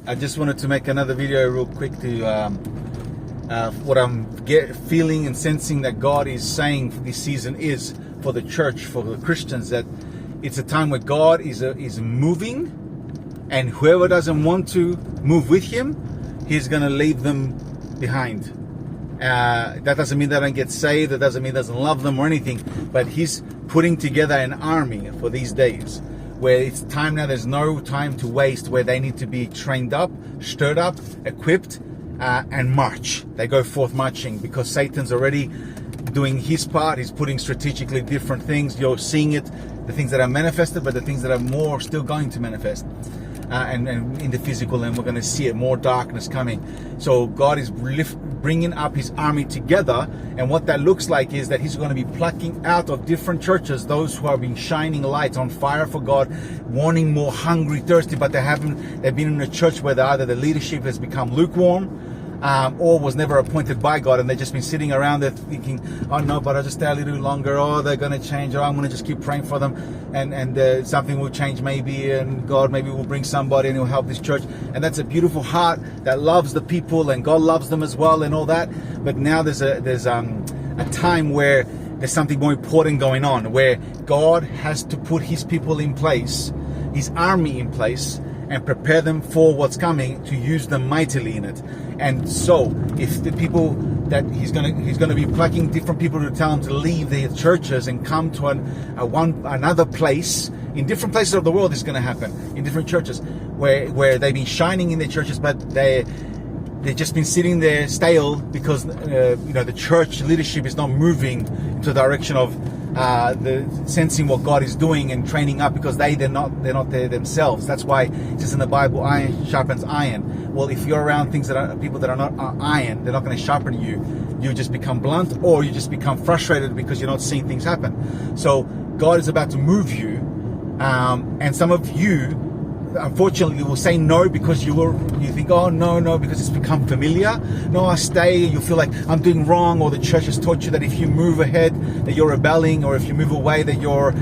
I just wanted to make another video real quick to what I'm feeling and sensing that God is saying for this season is for the church, for the Christians, that it's a time where God is moving, and whoever doesn't want to move with Him, He's going to leave them behind. That doesn't mean they don't get saved. That doesn't mean He doesn't love them or anything. But He's putting together an army for these days, where it's time now. There's no time to waste, where they need to be trained up, stirred up, equipped, and march. They go forth marching, because Satan's already doing his part. He's putting strategically different things. You're seeing it, the things that are manifested, but the things that are more still going to manifest. And in the physical, and we're going to see it, more darkness coming. So God is bringing up His army together, and what that looks like is that He's going to be plucking out of different churches those who have been shining lights, on fire for God, wanting more, hungry, thirsty, but they've been in a church where either the leadership has become lukewarm, or was never appointed by God, and they've just been sitting around there thinking, oh no, but I'll just stay a little longer, oh they're going to change, oh I'm going to just keep praying for them, and something will change maybe, and God maybe will bring somebody and He'll help this church. And that's a beautiful heart that loves the people, and God loves them as well, and all that. But now there's a time where there's something more important going on, where God has to put His people in place, His army in place, and prepare them for what's coming, to use them mightily in it. And so if the people that he's going to be plucking different people to tell them to leave their churches and come to another place, in different places of the world, is going to happen in different churches where they've been shining in their churches, but they've just been sitting there stale, because the church leadership is not moving into the direction of sensing what God is doing and training up, because they're not there themselves. That's why it says in the Bible, iron sharpens iron. Well, if you're around people that are not iron, they're not going to sharpen you. You just become blunt, or you just become frustrated because you're not seeing things happen. So God is about to move you, and some of you, unfortunately, will say no, because you think, oh no, because it's become familiar. No, I stay. You feel like I'm doing wrong, or the church has taught you that if you move ahead that you're rebelling, or if you move away that you're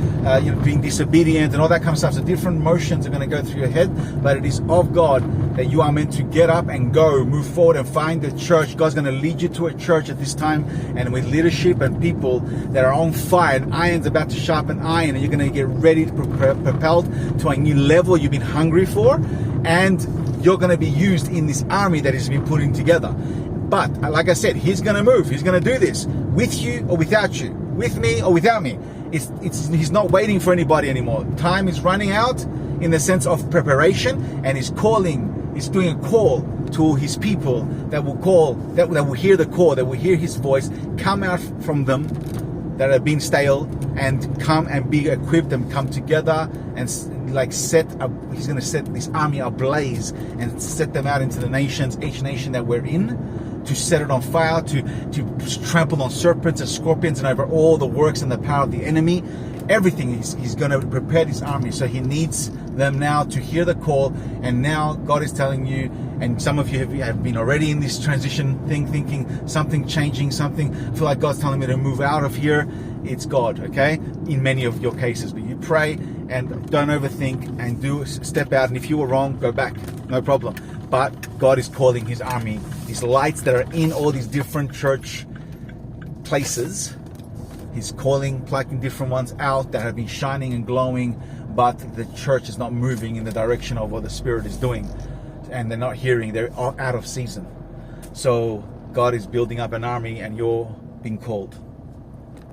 being disobedient, and all that kind of stuff. So different emotions are going to go through your head, but it is of God that you are meant to get up and go, move forward, and find the church. God's going to lead you to a church at this time, and with leadership and people that are on fire, and iron's about to sharpen iron, and you're going to get ready to propelled to a new level you've been hungry for, and you're going to be used in this army that has been putting together. But like I said, He's going to move. He's going to do this with you or without you, with me or without me. He's not waiting for anybody anymore. Time is running out in the sense of preparation, and He's calling. He's doing a call to His people that will hear the call, that will hear His voice, come out from them that have been stale, and come and be equipped and come together, and He's going to set this army ablaze and set them out into the nations, each nation that we're in, to set it on fire, to trample on serpents and scorpions and over all the works and the power of the enemy. Everything He's going to prepare this army. So He needs them now to hear the call. And now God is telling you, and some of you have been already in this transition thing, thinking something changing, something, I feel like God's telling me to move out of here. It's God, okay? In many of your cases. But you pray and don't overthink, and step out. And if you were wrong, go back. No problem. But God is calling His army, these lights that are in all these different church places. He's plucking different ones out that have been shining and glowing, but the church is not moving in the direction of what the Spirit is doing, and they're not hearing. They're out of season. So God is building up an army, and you're being called.